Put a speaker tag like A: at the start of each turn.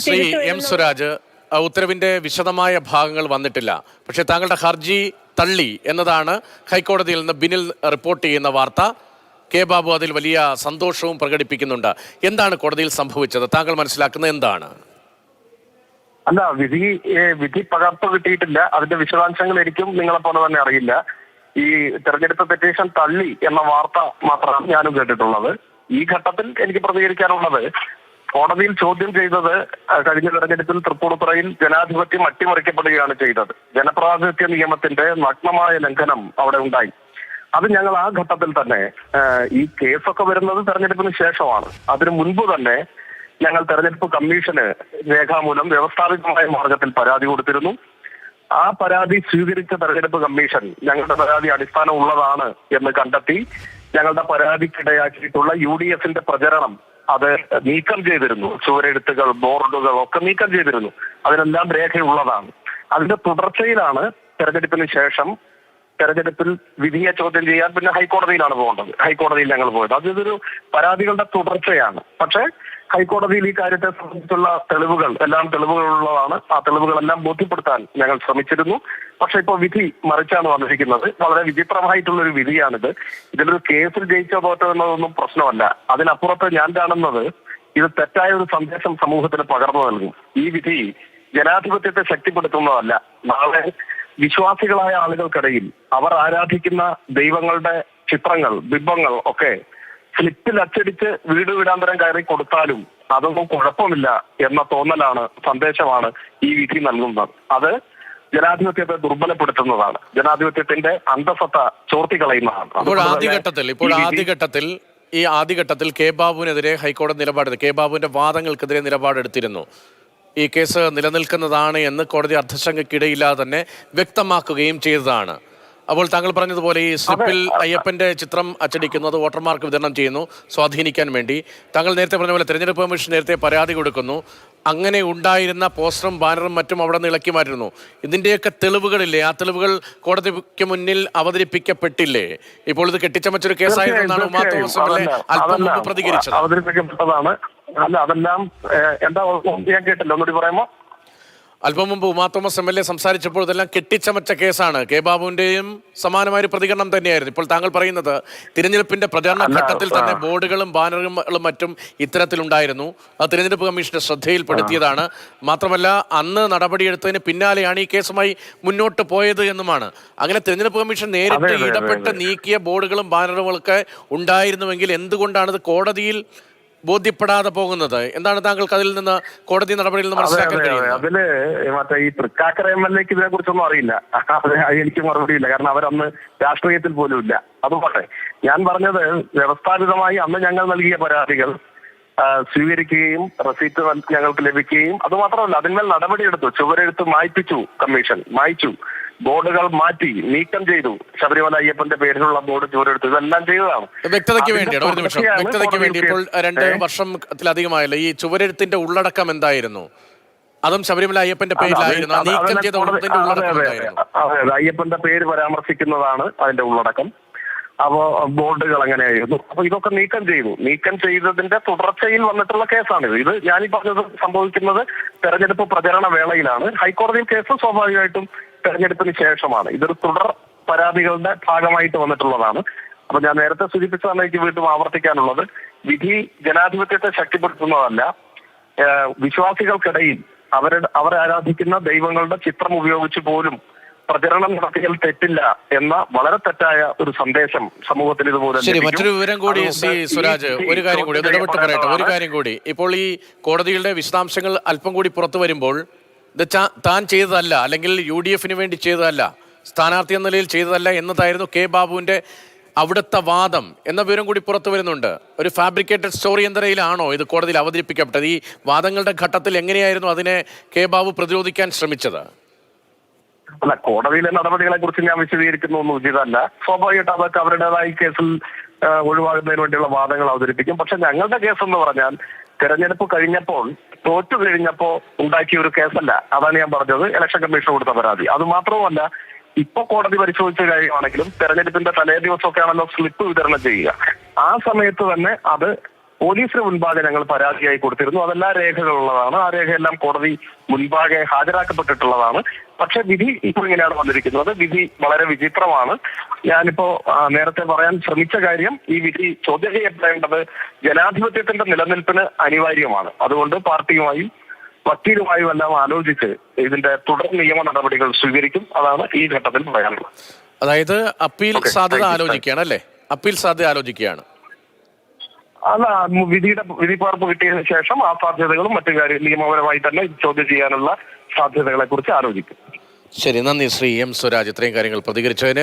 A: Shri M Swaraj, ഉത്തരവിന്റെ വിശദമായ ഭാഗങ്ങൾ വന്നിട്ടില്ല. പക്ഷേ താങ്കളുടെ ഹർജി തള്ളി എന്നതാണ് ഹൈക്കോടതിയിൽ നിന്ന് ബിനിൽ റിപ്പോർട്ട് ചെയ്യുന്ന വാർത്ത. കെ ബാബു അതിൽ വലിയ സന്തോഷവും പ്രകടിപ്പിക്കുന്നുണ്ട്. എന്താണ് കോടതിയിൽ സംഭവിച്ചത്? താങ്കൾ മനസ്സിലാക്കുന്നത് എന്താണ്?
B: അല്ല, വിധി പകർപ്പ് കിട്ടിയിട്ടില്ല. അതിന്റെ വിശദാംശങ്ങൾ എനിക്കും നിങ്ങളെ പോലെ തന്നെ അറിയില്ല. ഈ തെരഞ്ഞെടുപ്പ് പെറ്റീഷൻ തള്ളി എന്ന വാർത്ത മാത്രമാണ് ഞാനും കേട്ടിട്ടുള്ളത്. ഈ ഘട്ടത്തിൽ എനിക്ക് പ്രതികരിക്കാനുള്ളത്, കോടതിയിൽ ചോദ്യം ചെയ്തത് കഴിഞ്ഞ തെരഞ്ഞെടുപ്പിൽ തൃപ്പൂണിത്തുറയിൽ ജനാധിപത്യം അട്ടിമറിക്കപ്പെടുകയാണ് ചെയ്തത്. ജനപ്രാതിനിധ്യ നിയമത്തിന്റെ നഗ്നമായ ലംഘനം അവിടെ ഉണ്ടായി. അത് ഞങ്ങൾ ആ ഘട്ടത്തിൽ തന്നെ, ഈ കേസൊക്കെ വരുന്നത് തെരഞ്ഞെടുപ്പിന് ശേഷമാണ്, അതിനു മുൻപ് തന്നെ ഞങ്ങൾ തെരഞ്ഞെടുപ്പ് കമ്മീഷന് രേഖാമൂലം വ്യവസ്ഥാപിതമായ മാർഗത്തിൽ പരാതി കൊടുത്തിരുന്നു. ആ പരാതി സ്വീകരിച്ച തെരഞ്ഞെടുപ്പ് കമ്മീഷൻ ഞങ്ങളുടെ പരാതി അടിസ്ഥാനം ഉള്ളതാണ് എന്ന് കണ്ടെത്തി ഞങ്ങളുടെ പരാതിക്കിടയാക്കിയിട്ടുള്ള UDFന്റെ പ്രചരണം അത് നീക്കം ചെയ്തിരുന്നു. ചുവരെഴുത്തുകൾ, ബോർഡുകൾ ഒക്കെ നീക്കം ചെയ്തിരുന്നു. അതിനെല്ലാം രേഖയുള്ളതാണ്. അതിന്റെ തുടർച്ചയിലാണ് തെരഞ്ഞെടുപ്പിന് ശേഷം തെരഞ്ഞെടുപ്പിൽ വിധിയെ ചോദ്യം ചെയ്യാൻ പിന്നെ ഹൈക്കോടതിയിലാണ് പോകേണ്ടത്. ഹൈക്കോടതിയിൽ ഞങ്ങൾ പോയത്. അതൊരു പരാതികളുടെ തുടർച്ചയാണ്. പക്ഷേ ഹൈക്കോടതിയിൽ ഈ കാര്യത്തെ സംബന്ധിച്ചുള്ള തെളിവുകളുള്ളതാണ്. ആ തെളിവുകളെല്ലാം ബോധ്യപ്പെടുത്താൻ ഞങ്ങൾ ശ്രമിച്ചിരുന്നു. പക്ഷെ ഇപ്പോൾ വിധി മറിച്ചാണ് വന്നിരിക്കുന്നത്. വളരെ വിചിത്രമായിട്ടുള്ള ഒരു വിധിയാണിത്. ഇതിലൊരു കേസിൽ ജയിച്ചോ തോറ്റോ എന്നതൊന്നും പ്രശ്നമല്ല. അതിനപ്പുറത്ത് ഞാൻ കാണുന്നത്, ഇത് തെറ്റായ ഒരു സന്ദേശം സമൂഹത്തിന് പകർന്നു നൽകും. ഈ വിധി ജനാധിപത്യത്തെ ശക്തിപ്പെടുത്തുന്നതല്ല. നാളെ വിശ്വാസികളായ ആളുകൾക്കിടയിൽ അവർ ആരാധിക്കുന്ന ദൈവങ്ങളുടെ ചിത്രങ്ങൾ, ബിംബങ്ങൾ ഒക്കെ സ്ലിപ്പിൽ അച്ചടിച്ച് വീട് വീടാന്തരം കയറി കൊടുത്താലും അതൊന്നും കുഴപ്പമില്ല എന്ന തോന്നലാണ്, സന്ദേശമാണ് ഈ വിധി നൽകുന്നത്. അത് ജനാധിപത്യത്തെ ദുർബലപ്പെടുത്തുന്നതാണ്. ജനാധിപത്യത്തിന്റെ അന്തസത്ത ചോർത്തിക്കളയുന്നതാണ്.
A: ആദ്യഘട്ടത്തിൽ കെ ബാബുവിനെതിരെ ഹൈക്കോടതി നിലപാടെടുത്തു. കെ ബാബുവിന്റെ വാദങ്ങൾക്കെതിരെ നിലപാടെടുത്തിരുന്നു. ഈ കേസ് നിലനിൽക്കുന്നതാണ് എന്ന് കോടതി അർദ്ധശങ്കയ്ക്കിടയില്ലാതെ തന്നെ വ്യക്തമാക്കുകയും ചെയ്തതാണ്. അപ്പോൾ താങ്കൾ പറഞ്ഞതുപോലെ ഈ സ്ലിപ്പിൽ അയ്യപ്പന്റെ ചിത്രം അച്ചടിക്കുന്നത്, വോട്ടർമാർക്ക് വിതരണം ചെയ്യുന്നു സ്വാധീനിക്കാൻ വേണ്ടി. താങ്കൾ നേരത്തെ പറഞ്ഞ പോലെ തെരഞ്ഞെടുപ്പ് കമ്മീഷൻ നേരത്തെ പരാതി കൊടുക്കുന്നു. അങ്ങനെ ഉണ്ടായിരുന്ന പോസ്റ്ററും ബാനറും മറ്റും അവിടെ നിന്ന് ഇളക്കി മാറ്റുന്നു. ഇതിൻ്റെയൊക്കെ തെളിവുകളില്ലേ? ആ തെളിവുകൾ കോടതിക്ക് മുന്നിൽ അവതരിപ്പിക്കപ്പെട്ടില്ലേ? ഇപ്പോൾ ഇത് കെട്ടിച്ചമച്ചൊരു കേസായതെന്നാണ് ഉമാ തോമസ് അല്പം മുമ്പ് പ്രതികരിച്ചത്.
B: അവതരിപ്പിക്കപ്പെട്ടതാണ്. അല്ല, അതെല്ലാം എന്താ ഞാൻ കേട്ടില്ല, ഒന്നുകൂടി പറയാമോ?
A: അല്പം മുമ്പ് ഉമാ തോമസ് MLA സംസാരിച്ചപ്പോൾ ഇതെല്ലാം കെട്ടിച്ചമച്ച കേസാണ്. കെ ബാബുവിന്റെയും സമാനമായ പ്രതികരണം തന്നെയായിരുന്നു. ഇപ്പോൾ താങ്കൾ പറയുന്നത് തിരഞ്ഞെടുപ്പിന്റെ പ്രചാരണ ഘട്ടത്തിൽ തന്നെ ബോർഡുകളും ബാനറുകളും മറ്റും ഇത്തരത്തിലുണ്ടായിരുന്നു. അത് തിരഞ്ഞെടുപ്പ് കമ്മീഷന്റെ ശ്രദ്ധയിൽപ്പെടുത്തിയതാണ്. മാത്രമല്ല, അന്ന് നടപടിയെടുത്തതിന് പിന്നാലെയാണ് ഈ കേസുമായി മുന്നോട്ട് പോയത് എന്നുമാണ്. അങ്ങനെ തിരഞ്ഞെടുപ്പ് കമ്മീഷൻ നേരിട്ട് ഇടപെട്ട് നീക്കിയ ബോർഡുകളും ബാനറുകളൊക്കെ ഉണ്ടായിരുന്നുവെങ്കിൽ എന്തുകൊണ്ടാണ് ഇത് കോടതിയിൽ ബോധ്യപ്പെടാതെ പോകുന്നത്? എന്താണ് താങ്കൾക്ക് അതിൽ നിന്ന്, കോടതി നടപടിയിൽ നിന്ന് മനസ്സിലാക്കാൻ കഴിയുന്നത്?
B: അതില് മറ്റേ ഈ തൃക്കാക്കര MLAക്ക് ഇതിനെ കുറിച്ചൊന്നും അറിയില്ല. എനിക്ക് മറുപടിയില്ല. കാരണം അവരന്ന് രാഷ്ട്രീയത്തിൽ പോലും ഇല്ല. അതുപോലെ ഞാൻ പറഞ്ഞത്, വ്യവസ്ഥാപിതമായി അന്ന് ഞങ്ങൾ നൽകിയ പരാതികൾ സ്വീകരിക്കുകയും റെസീറ്റ് ഞങ്ങൾക്ക് ലഭിക്കുകയും, അതുമാത്രമല്ല അതിന്മേൽ നടപടിയെടുത്തു. ചുവരെഴുത്ത് മായ്പിച്ചു, കമ്മീഷൻ മായ്ച്ചു, ബോർഡുകൾ മാറ്റി, നീക്കം ചെയ്തു. ശബരിമല അയ്യപ്പന്റെ പേരിലുള്ള ബോർഡ് ചുവരെടുത്തു. ഇതെല്ലാം ചെയ്തതാണ്.
A: വ്യക്തതയ്ക്ക് വേണ്ടി ഇപ്പോൾ 2 വർഷത്തിലധികമായല്ലോ. ഈ ചുവരെഴുത്തിന്റെ ഉള്ളടക്കം എന്തായിരുന്നു? അതും ശബരിമല അയ്യപ്പന്റെ പേരിലായിരുന്നു. നീക്കം ചെയ്ത
B: അതെ, അയ്യപ്പന്റെ പേര് പരാമർശിക്കുന്നതാണ് അതിന്റെ ഉള്ളടക്കം. അപ്പോ ബോർഡുകൾ അങ്ങനെയായിരുന്നു. അപ്പൊ ഇതൊക്കെ നീക്കം ചെയ്തു. നീക്കം ചെയ്തതിന്റെ തുടർച്ചയിൽ വന്നിട്ടുള്ള കേസാണിത്. ഇത് ഞാനീ പറഞ്ഞത് സംഭവിക്കുന്നത് തെരഞ്ഞെടുപ്പ് പ്രചരണ വേളയിലാണ്. ഹൈക്കോടതിയിൽ കേസ് സ്വാഭാവികമായിട്ടും തെരഞ്ഞെടുപ്പിന് ശേഷമാണ്. ഇതൊരു തുടർ പരാതികളുടെ ഭാഗമായിട്ട് വന്നിട്ടുള്ളതാണ്. അപ്പൊ ഞാൻ നേരത്തെ സൂചിപ്പിച്ചതാണ് എനിക്ക് വീണ്ടും ആവർത്തിക്കാനുള്ളത്. വിധി ജനാധിപത്യത്തെ ശക്തിപ്പെടുത്തുന്നതല്ല. വിശ്വാസികൾക്കിടയിൽ അവർ ആരാധിക്കുന്ന ദൈവങ്ങളുടെ ചിത്രം ഉപയോഗിച്ച് പോലും പ്രചരണം നടത്തിയാൽ തെറ്റില്ല എന്ന വളരെ തെറ്റായ ഒരു സന്ദേശം സമൂഹത്തിന് ഇതുപോലെ.
A: ശരി, മറ്റൊരു വിവരം കൂടി സ്വരാജ്, ഒരു കാര്യം കൂടി ഇടപെട്ട് പറയട്ടെ. ഒരു കാര്യം കൂടി, ഇപ്പോൾ ഈ കോടതിയുടെ വിശദാംശങ്ങൾ അല്പം കൂടി പുറത്തു വരുമ്പോൾ ഇത് താൻ ചെയ്തതല്ല, അല്ലെങ്കിൽ UDFന് വേണ്ടി ചെയ്തതല്ല, സ്ഥാനാർത്ഥി എന്ന നിലയിൽ ചെയ്തതല്ല എന്നതായിരുന്നു കെ ബാബുവിന്റെ അവിടുത്തെ വാദം എന്ന വിവരം കൂടി പുറത്തു വരുന്നുണ്ട്. ഒരു ഫാബ്രിക്കേറ്റഡ് സ്റ്റോറി എന്ന നിലയിലാണോ ഇത് കോടതിയിൽ അവതരിപ്പിക്കപ്പെട്ടത്? ഈ വാദങ്ങളുടെ ഘട്ടത്തിൽ എങ്ങനെയായിരുന്നു അതിനെ കെ ബാബു പ്രതിരോധിക്കാൻ ശ്രമിച്ചത്?
B: അല്ല, കോടതിയിലെ നടപടികളെ കുറിച്ച് ഞാൻ വിശദീകരിക്കുന്നതൊന്നും ഉചിതമല്ല. സ്വാഭാവികമായിട്ട് അതൊക്കെ അവരുടേതായ കേസിൽ ഒഴിവാകുന്നതിന് വേണ്ടിയുള്ള വാദങ്ങൾ അവതരിപ്പിക്കും. പക്ഷെ ഞങ്ങളുടെ കേസ് എന്ന് പറഞ്ഞാൽ തെരഞ്ഞെടുപ്പ് കഴിഞ്ഞപ്പോൾ, തോറ്റു കഴിഞ്ഞപ്പോ ഉണ്ടാക്കിയ ഒരു കേസല്ല. അതാണ് ഞാൻ പറഞ്ഞത്, ഇലക്ഷൻ കമ്മീഷൻ കൊടുത്ത പരാതി. അത് മാത്രവുമല്ല, ഇപ്പൊ കോടതി പരിശോധിച്ച കാര്യമാണെങ്കിലും തെരഞ്ഞെടുപ്പിന്റെ തലേ ദിവസമൊക്കെ ആണല്ലോ സ്ലിപ്പ് വിതരണം ചെയ്യുക. ആ സമയത്ത് തന്നെ അത് പോലീസിന് മുൻപാകെ ഞങ്ങൾ പരാതിയായി കൊടുത്തിരുന്നു. അതെല്ലാം രേഖകളുള്ളതാണ്. ആ രേഖയെല്ലാം കോടതി മുൻപാകെ ഹാജരാക്കപ്പെട്ടിട്ടുള്ളതാണ്. പക്ഷെ വിധി ഇപ്പോൾ ഇങ്ങനെയാണ് വന്നിരിക്കുന്നത്. വിധി വളരെ വിചിത്രമാണ്. ഞാനിപ്പോ നേരത്തെ പറയാൻ ശ്രമിച്ച കാര്യം, ഈ വിധി ചോദ്യം ചെയ്യപ്പെടേണ്ടത് ജനാധിപത്യത്തിന്റെ നിലനിൽപ്പിന് അനിവാര്യമാണ്. അതുകൊണ്ട് പാർട്ടിയുമായും വക്കീലുമായും എല്ലാം ആലോചിച്ച് ഇതിന്റെ തുടർ നിയമ നടപടികൾ സ്വീകരിക്കും. അതാണ് ഈ ഘട്ടത്തിൽ പറയാനുള്ളത്.
A: അതായത് അപ്പീൽ സാധ്യത ആലോചിക്കുകയാണ് അല്ലേ? അപ്പീൽ സാധ്യത ആലോചിക്കുകയാണ്.
B: അല്ല, വിധി പകർപ്പ് കിട്ടിയതിനു ശേഷം ആ സാധ്യതകളും മറ്റു കാര്യം നിയമപരമായി തന്നെ ചോദ്യം ചെയ്യാനുള്ള സാധ്യതകളെ കുറിച്ച് ആലോചിക്കും.
A: ശരി, നന്ദി ശ്രീ എം സ്വരാജ്, ഇത്രയും കാര്യങ്ങൾ പ്രതികരിച്ചതിന്.